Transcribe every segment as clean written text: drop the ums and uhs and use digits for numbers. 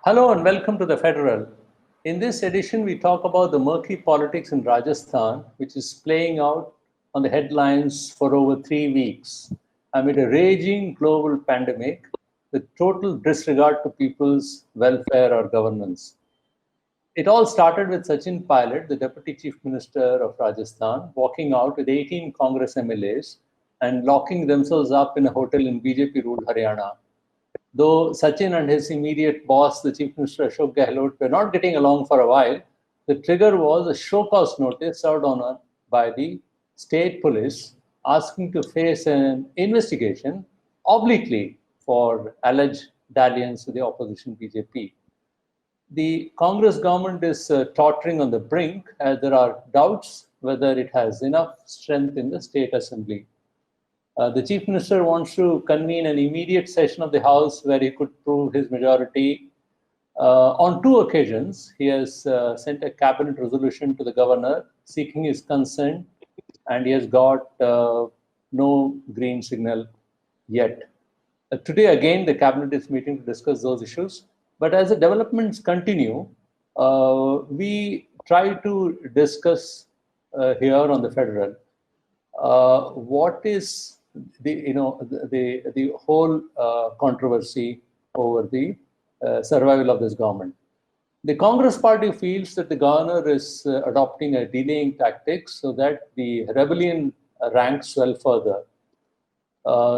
Hello and welcome to the Federal. In this edition, we talk about the murky politics in Rajasthan, which is playing out on the headlines for over 3 weeks amid a raging global pandemic with total disregard to people's welfare or governance. It all started with Sachin Pilot, the Deputy Chief Minister of Rajasthan, walking out with 18 Congress MLAs and locking themselves up in a hotel in BJP ruled Haryana. Though Sachin and his immediate boss, the Chief Minister Ashok Gehlot, were not getting along for a while, the trigger was a show cause notice served on by the state police asking to face an investigation obliquely for alleged dalliance with the opposition BJP. The Congress government is tottering on the brink as there are doubts whether it has enough strength in the state assembly. The chief minister wants to convene an immediate session of the House where he could prove his majority. On two occasions, he has sent a cabinet resolution to the governor seeking his consent, and he has got no green signal yet. Today, again, the cabinet is meeting to discuss those issues. But as the developments continue, we try to discuss here on the Federal what is the whole controversy over the survival of this government. The Congress party feels that the governor is adopting a delaying tactic so that the rebellion ranks swell further.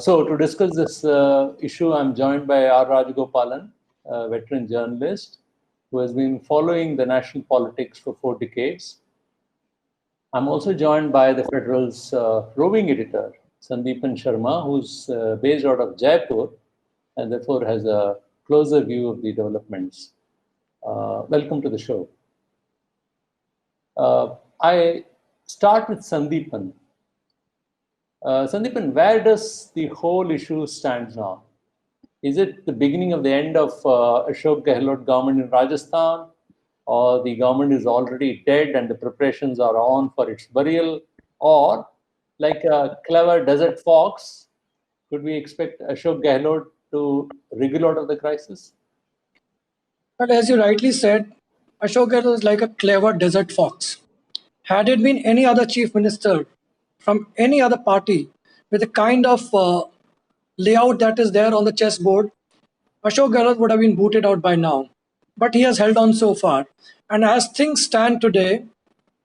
So to discuss this issue, I'm joined by R. Rajagopalan, a veteran journalist who has been following the national politics for 4 decades. I'm also joined by the Federal's roving editor, Sandeepan Sharma, who's based out of Jaipur and therefore has a closer view of the developments. Welcome to the show. I start with Sandeepan. Sandeepan, where does the whole issue stand now? Is it the beginning of the end of Ashok Gehlot government in Rajasthan, or the government is already dead and the preparations are on for its burial, or like a clever desert fox, could we expect Ashok Gehlot to wriggle out of the crisis? But as you rightly said, Ashok Gehlot is like a clever desert fox. Had it been any other chief minister from any other party with the kind of layout that is there on the chessboard, Ashok Gehlot would have been booted out by now. But he has held on so far. And as things stand today,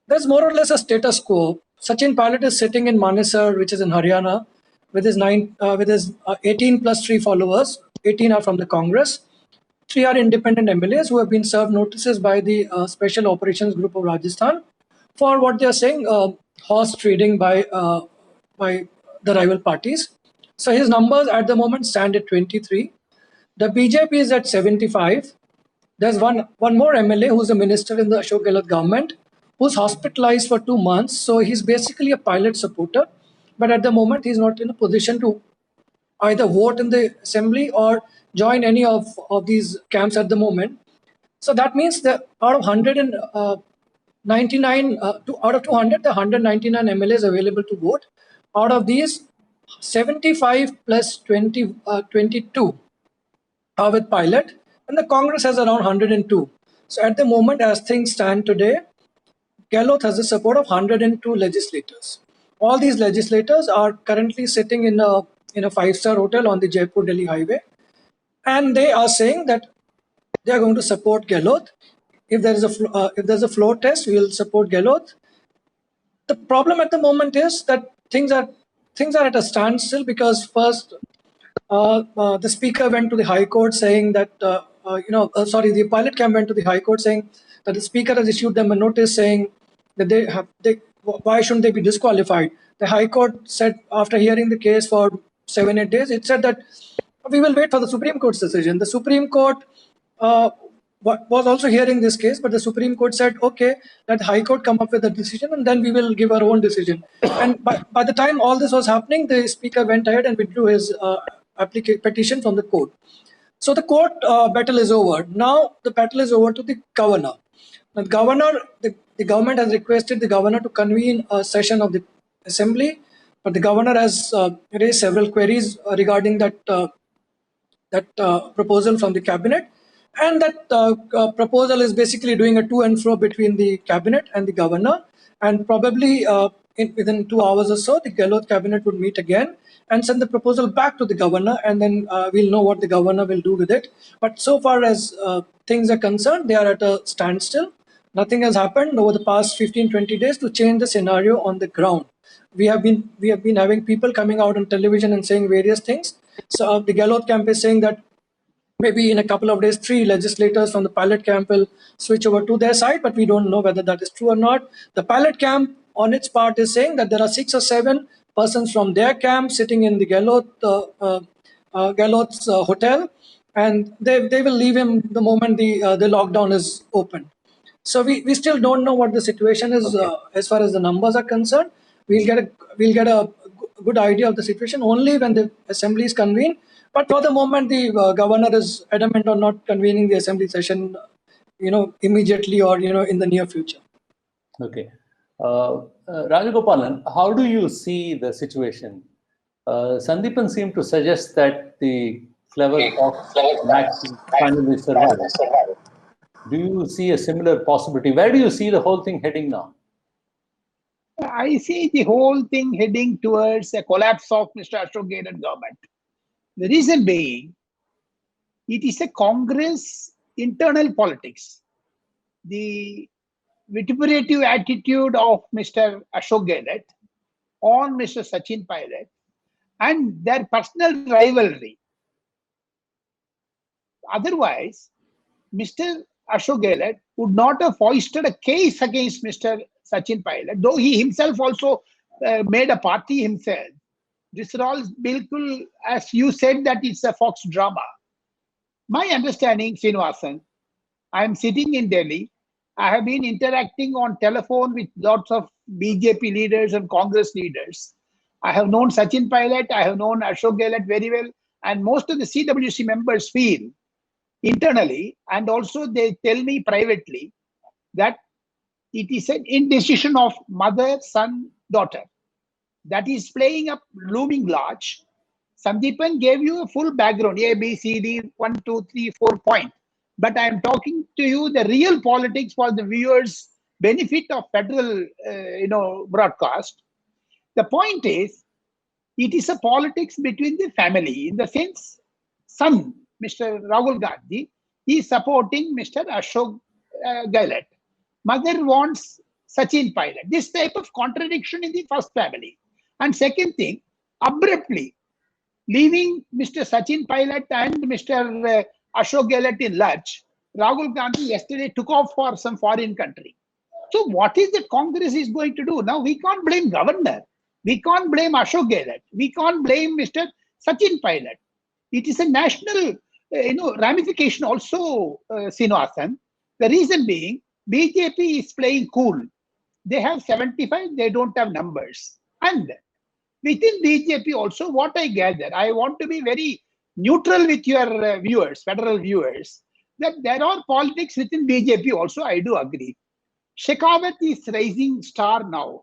there's more or less a status quo. Sachin Pilot is sitting in Manesar, which is in Haryana, with his 18 plus 3 followers. 18 are from the Congress. 3 are independent MLAs who have been served notices by the Special Operations Group of Rajasthan for what they are saying, horse trading by the rival parties. So his numbers at the moment stand at 23. The BJP is at 75. There's one more MLA who's a minister in the Ashok Gehlot government who's hospitalized for 2 months. So he's basically a Pilot supporter. But at the moment, he's not in a position to either vote in the assembly or join any of these camps at the moment. So that means that out of 199, out of 200, the 199 MLAs available to vote. Out of these, 75 plus 22 are with Pilot, and the Congress has around 102. So at the moment, as things stand today, Gehlot has the support of 102 legislators. All these legislators are currently sitting in a 5-star hotel on the Jaipur-Delhi highway, and they are saying that they are going to support Gehlot. If there's a floor test, we will support Gehlot. The problem at the moment is that things are at a standstill because first the speaker went to the High Court saying that the Pilot camp went to the High Court saying that the speaker has issued them a notice saying that why shouldn't they be disqualified? The High Court said after hearing the case for 7-8 days, it said that we will wait for the Supreme Court's decision. The Supreme Court was also hearing this case, but the Supreme Court said, okay, let the High Court come up with a decision and then we will give our own decision. And by the time all this was happening, the speaker went ahead and withdrew his petition from the court. So the court battle is over. Now the battle is over to the governor. The government has requested the governor to convene a session of the assembly, but the governor has raised several queries regarding that proposal from the cabinet. And that proposal is basically doing a to and fro between the cabinet and the governor. And probably within 2 hours or so, the Gehlot cabinet would meet again and send the proposal back to the governor. And then we'll know what the governor will do with it. But so far as things are concerned, they are at a standstill. Nothing has happened over the past 15-20 days to change the scenario on the ground. We have been having people coming out on television and saying various things. So the Gehlot camp is saying that maybe in a couple of days, 3 legislators from the pilot camp will switch over to their side, but we don't know whether that is true or not. The pilot camp, on its part, is saying that there are 6 or 7 persons from their camp sitting in the Gehlot's hotel, and they will leave him the moment the lockdown is open. So we still don't know what the situation is as far as the numbers are concerned. We'll get a good idea of the situation only when the assembly is convened. But for the moment, the governor is adamant on not convening the assembly session, immediately or in the near future. Okay. Rajagopalan, how do you see the situation? Sandeepan seemed to suggest that the clever fox finally survived. Do you see a similar possibility? Where do you see the whole thing heading now? I see the whole thing heading towards a collapse of Mr. Ashok Gehlot government. The reason being, it is a Congress internal politics. The vituperative attitude of Mr. Ashok Gehlot on Mr. Sachin Pilot and their personal rivalry. Otherwise, Mr. Ashok Gehlot would not have foisted a case against Mr. Sachin Pilot, though he himself also made a party himself. This is all bilkul, as you said, that it's a Fox drama. My understanding, Srinivasan, I am sitting in Delhi. I have been interacting on telephone with lots of BJP leaders and Congress leaders. I have known Sachin Pilot, I have known Ashok Gehlot very well, and most of the CWC members feel internally, and also they tell me privately, that it is an indecision of mother, son, daughter that is playing up looming large. Sandeepan gave you a full background, A, B, C, D, 1, 2, 3, 4 point. But I am talking to you the real politics for the viewers' benefit of federal, broadcast. The point is, it is a politics between the family. In the sense, son, Mr. Rahul Gandhi, is supporting Mr. Ashok Gehlot. Mother wants Sachin Pilot. This type of contradiction in the first family. And second thing, abruptly leaving Mr. Sachin Pilot and Mr. Ashok Gehlot in lurch, Rahul Gandhi yesterday took off for some foreign country. So what is that Congress is going to do? Now we can't blame governor. We can't blame Ashok Gehlot. We can't blame Mr. Sachin Pilot. It is a national ramification also, Srinivasan. The reason being, BJP is playing cool. They have 75, they don't have numbers. And within BJP also, what I gather, I want to be very neutral with your viewers, federal viewers, that there are politics within BJP also, I do agree. Shekhawat is rising star now.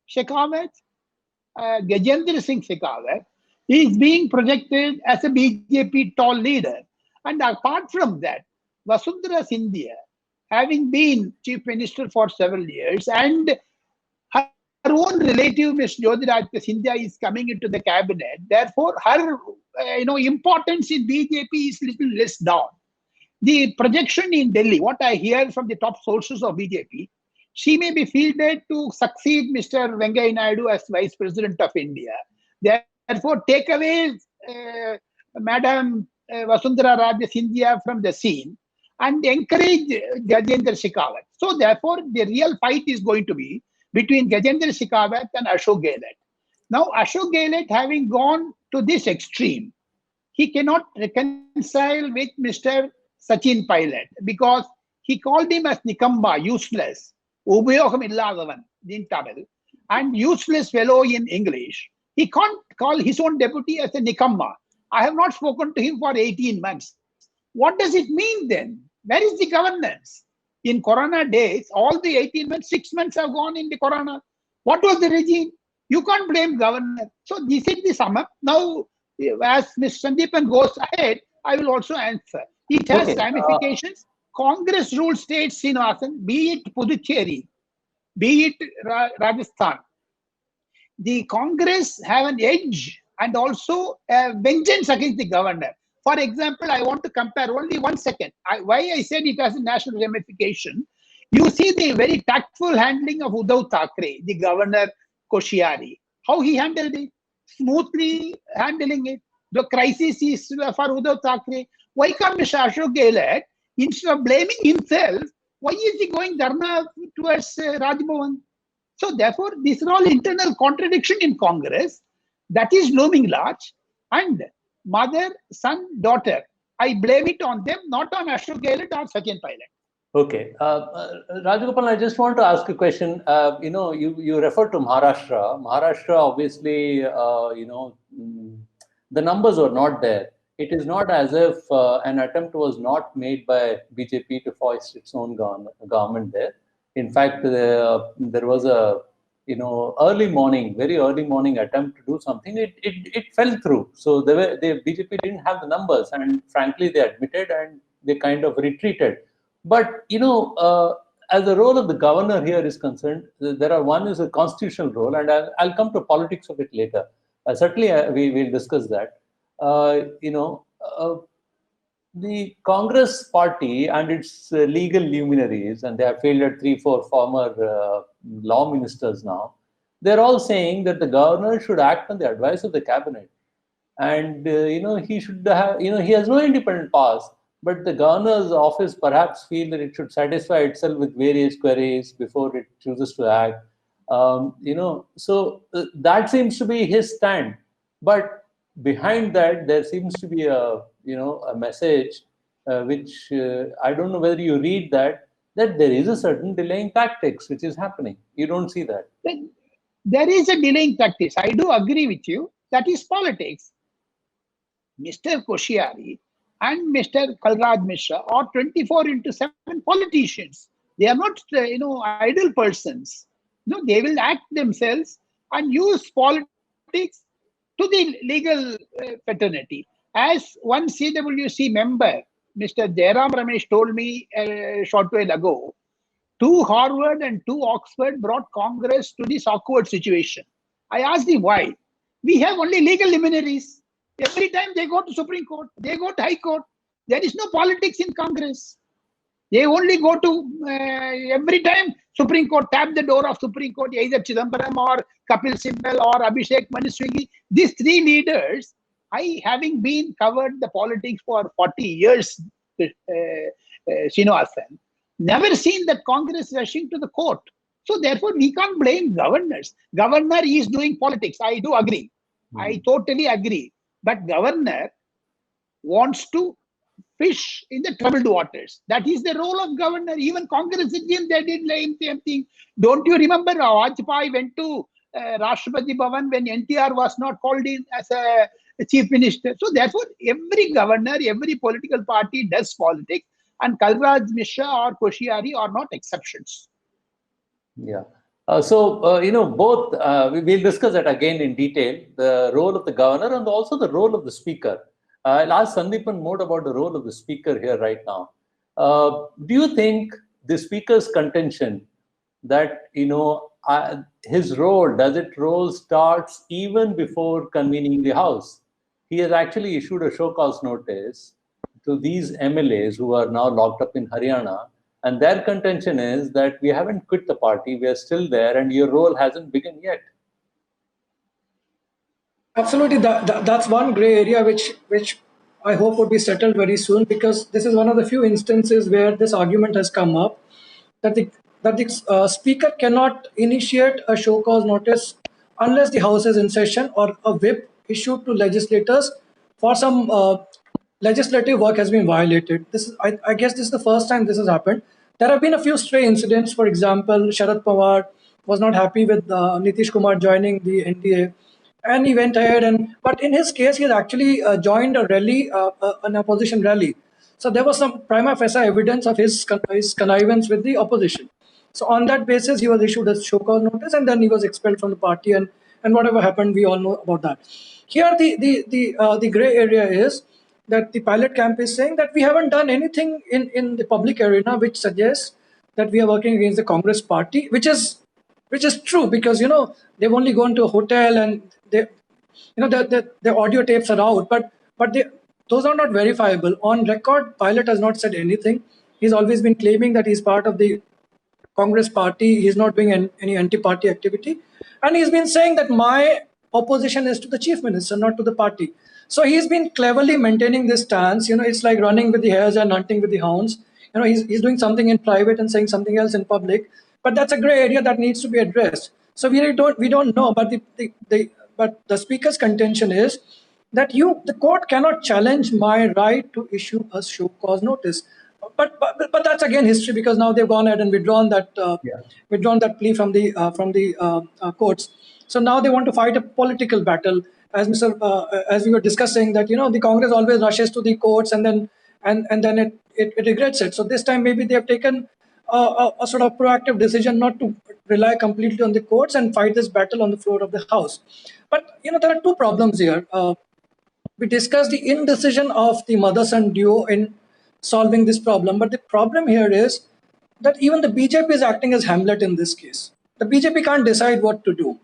Shekhawat, Gajendra Singh Shekhawat, is being projected as a BJP tall leader. And apart from that, Vasundhara Sindhya, having been chief minister for several years, and her own relative, Ms. Jyotiraditya Sindhya, is coming into the cabinet. Therefore, her importance in BJP is little less down. The projection in Delhi, what I hear from the top sources of BJP, she may be fielded to succeed Mr. Venkaiah Naidu as Vice President of India. Therefore, take away Madam Vasundhara Raje Sindhya from the scene and encourage Gajendra Shekhawat. So therefore, the real fight is going to be between Gajendra Shekhawat and Ashok Gehlot. Now, Ashok Gehlot, having gone to this extreme, he cannot reconcile with Mr. Sachin Pilot because he called him as Nikamba, useless, Ubhayogam illadavan in Tamil, and useless fellow in English. He can't call his own deputy as a Nikamba. I have not spoken to him for 18 months. What does it mean then? Where is the governance? In Corona days, all the 18 months, 6 months have gone in the Corona. What was the regime? You can't blame governor. So this is the sum up. Now, as Ms. Sandeepan goes ahead, I will also answer. It has Okay. ramifications. Congress ruled states, Srinivasan, be it Puducherry, be it Rajasthan. The Congress have an edge and also a vengeance against the governor. For example, I want to compare only 1 second. Why I said it has a national ramification. You see the very tactful handling of Uddhav Thackeray, the governor Koshyari. How he handled it, smoothly handling it. The crisis is for Uddhav Thackeray. Why can't Mr. Ashok Gehlot, instead of blaming himself, why is he going dharna towards Rajbhavan? So therefore, these are all internal contradiction in Congress that is looming large. And mother, son, daughter, I blame it on them, not on Ashok Gehlot or Sachin Pilot. Okay. Rajagopalan, I just want to ask a question. You referred to Maharashtra. Maharashtra, obviously, the numbers were not there. It is not as if an attempt was not made by BJP to foist its own government there. In fact, there was a very early morning attempt to do something. It fell through. So the BJP didn't have the numbers, and frankly, they admitted and they kind of retreated. But as the role of the governor here is concerned, one is a constitutional role, and I'll come to politics of it later. Certainly, we will discuss that. The Congress party and its legal luminaries, and they have fielded 3-4 former law ministers now, they're all saying that the governor should act on the advice of the cabinet. And, he should have, he has no independent powers, but the governor's office perhaps feel that it should satisfy itself with various queries before it chooses to act. So that seems to be his stand. But behind that, there seems to be a message which I don't know whether you read that there is a certain delaying tactics which is happening. You don't see that. There is a delaying tactics. I do agree with you. That is politics. Mr. Koshyari and Mr. Kalraj Mishra are 24/7 politicians. They are not, idle persons. No, they will act themselves and use politics to the legal fraternity. As one CWC member, Mr. Jairam Ramesh, told me a short while ago, 2 Harvard and 2 Oxford brought Congress to this awkward situation. I asked him why. We have only legal luminaries. Every time they go to Supreme Court, they go to High Court. There is no politics in Congress. They only go to, every time Supreme Court tap the door of Supreme Court, either Chidambaram or Kapil Sibal or Abhishek Manu Singhi. These 3 leaders, I having been covered the politics for 40 years, Srinivasan, never seen that Congress rushing to the court. So therefore, we can't blame governors. Governor is doing politics. I do agree. I totally agree. But governor wants to fish in the troubled waters. That is the role of governor. Even Congress again, they did the same thing. Don't you remember Vajpayee went to Rashtrapati Bhavan when NTR was not called in as a chief minister? So therefore, every governor, every political party does politics, and Kalraj Mishra or Koshyari are not exceptions. Yeah. Both, we'll discuss that again in detail, the role of the governor and also the role of the speaker. I'll ask Sandeepan more about the role of the speaker here right now. Do you think the speaker's contention that, his role starts even before convening the House? He has actually issued a show cause notice to these MLAs who are now locked up in Haryana. And their contention is that we haven't quit the party, we are still there, and your role hasn't begun yet. Absolutely, that's one gray area which I hope would be settled very soon, because this is one of the few instances where this argument has come up that the speaker cannot initiate a show cause notice unless the House is in session or a whip issued to legislators for some legislative work has been violated. I guess this is the first time this has happened. There have been a few stray incidents. For example, Sharad Pawar was not happy with Nitish Kumar joining the NDA, and he went ahead but in his case, he had actually joined a rally, an opposition rally. So there was some prima facie evidence of his connivance with the opposition. So on that basis, he was issued a show cause notice, and then he was expelled from the party, and whatever happened, we all know about that. Here, the gray area is that the pilot camp is saying that we haven't done anything in the public arena which suggests that we are working against the Congress party, which is true, because they've only gone to a hotel and they the audio tapes are out, but those are not verifiable on record. Pilot has not said anything. He's always been claiming that he's part of the Congress party. He's not doing any anti-party activity, and he's been saying that my opposition is to the chief minister, not to the party. So he's been cleverly maintaining this stance. It's like running with the hares and hunting with the hounds. He's doing something in private and saying something else in public. But that's a gray area that needs to be addressed. So we don't know. But the speaker's contention is that the court cannot challenge my right to issue a show cause notice. But that's again history, because now they've gone ahead and withdrawn that plea from the courts. So now they want to fight a political battle, as we were discussing, that the Congress always rushes to the courts and then it regrets it. So this time maybe they have taken a sort of proactive decision not to rely completely on the courts and fight this battle on the floor of the House. But there are two problems here. We discussed the indecision of the mother-son duo in solving this problem. But the problem here is that even the BJP is acting as Hamlet in this case. The BJP can't decide what to do.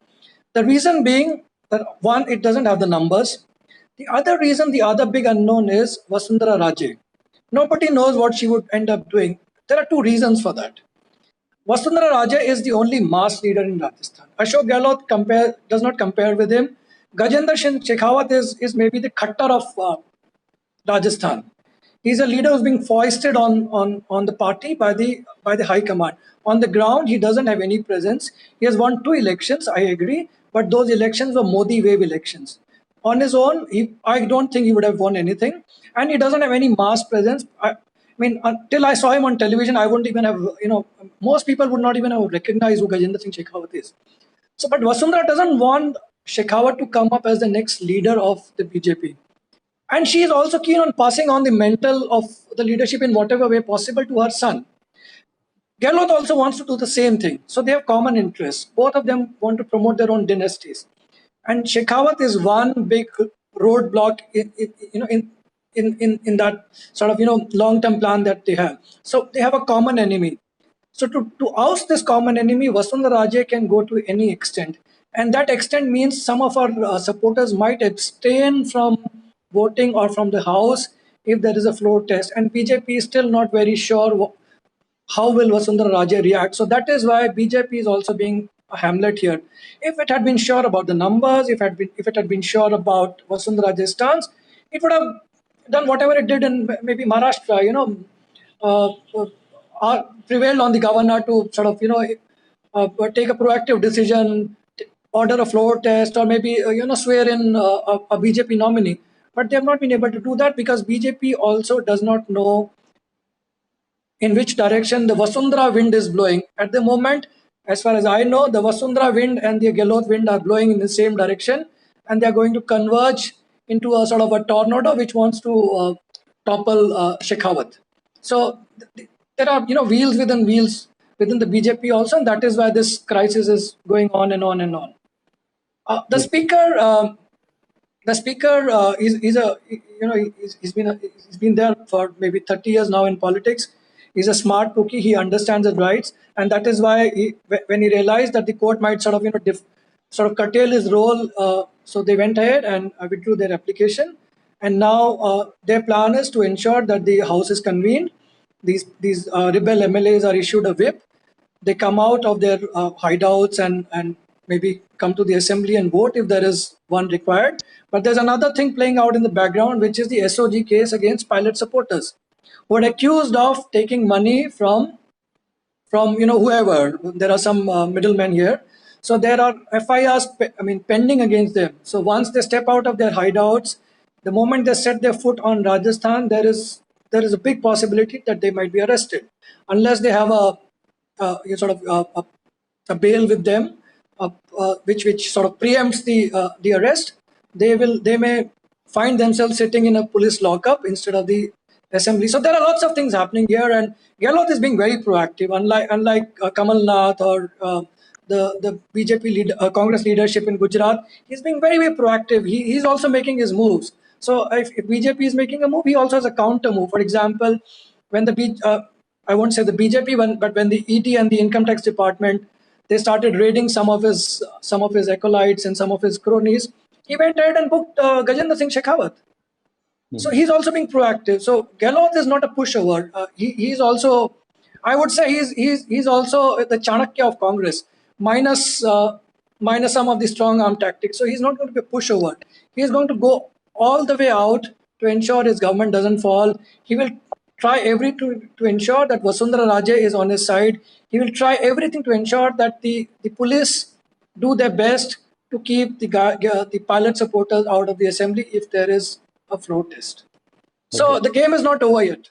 The reason being that, one, it doesn't have the numbers. The other reason, the other big unknown, is Vasundhara Raje. Nobody knows what she would end up doing. There are two reasons for that. Vasundhara Raje is the only mass leader in Rajasthan. Ashok Gehlot does not compare with him. Gajendra Singh Shekhawat is maybe the Khattar of Rajasthan. He's a leader who's being foisted on the party by the high command. On the ground, he doesn't have any presence. He has won 2 elections, I agree, but those elections were Modi wave elections. On his own, I don't think he would have won anything, and he doesn't have any mass presence. I mean, until I saw him on television, I wouldn't even have, most people would not even have recognized who Gajendra Singh Shekhawat is. So, but Vasundhara doesn't want Shekhawat to come up as the next leader of the BJP. And she is also keen on passing on the mantle of the leadership in whatever way possible to her son. Gehlot also wants to do the same thing. So they have common interests. Both of them want to promote their own dynasties. And Shekhawat is one big roadblock in that sort of long-term plan that they have. So they have a common enemy. So to oust this common enemy, Vasundhara Raje can go to any extent. And that extent means some of our supporters might abstain from voting or from the House if there is a floor test. And BJP is still not very sure how will Vasundhara Raje react. So that is why BJP is also being a Hamlet here. If it had been sure about the numbers, if it had been sure about Vasundhara Raje's stance, it would have done whatever it did in maybe Maharashtra, prevailed on the governor to sort of, take a proactive decision, order a floor test, or maybe, swear in a BJP nominee. But they have not been able to do that because BJP also does not know in which direction the Vasundhara wind is blowing. At the moment, as far as I know, the Vasundhara wind and the Gehlot wind are blowing in the same direction, and they are going to converge into a sort of a tornado which wants to topple Shekhawat. So there are wheels within the BJP also, and that is why this crisis is going on and on and on. The speaker he's been there for maybe 30 years now in politics. He's a smart cookie. He understands his rights, and that is why when he realized that the court might sort of curtail his role, so they went ahead and withdrew their application. And now their plan is to ensure that the House is convened. These rebel MLAs are issued a whip. They come out of their hideouts and maybe come to the assembly and vote if there is one required. But there's another thing playing out in the background, which is the SOG case against pilot supporters, who are accused of taking money from whoever. There are some middlemen here. So there are FIRs pending against them. So once they step out of their hideouts, the moment they set their foot on Rajasthan, there is a big possibility that they might be arrested, unless they have a bail with them, which sort of preempts the arrest. They may find themselves sitting in a police lockup instead of the assembly. So there are lots of things happening here, and Gehlot is being very proactive, unlike Kamal Nath or the BJP Congress leadership in Gujarat. He's being very, very proactive. He's also making his moves. So if BJP is making a move, he also has a counter move. For example, when I won't say the BJP one, but when the ED and the Income Tax Department, they started raiding some of his acolytes and some of his cronies, he went ahead and booked Gajendra Singh Shekhawat. So he's also being proactive. So Gehlot is not a pushover. He's also, I would say, he's also the Chanakya of Congress, minus some of the strong arm tactics. So he's not going to be a pushover. He's going to go all the way out to ensure his government doesn't fall. He will try everything to ensure that Vasundhara Raje is on his side. He will try everything to ensure that the police do their best to keep the pilot supporters out of the assembly if there is a protest. So the game is not over yet.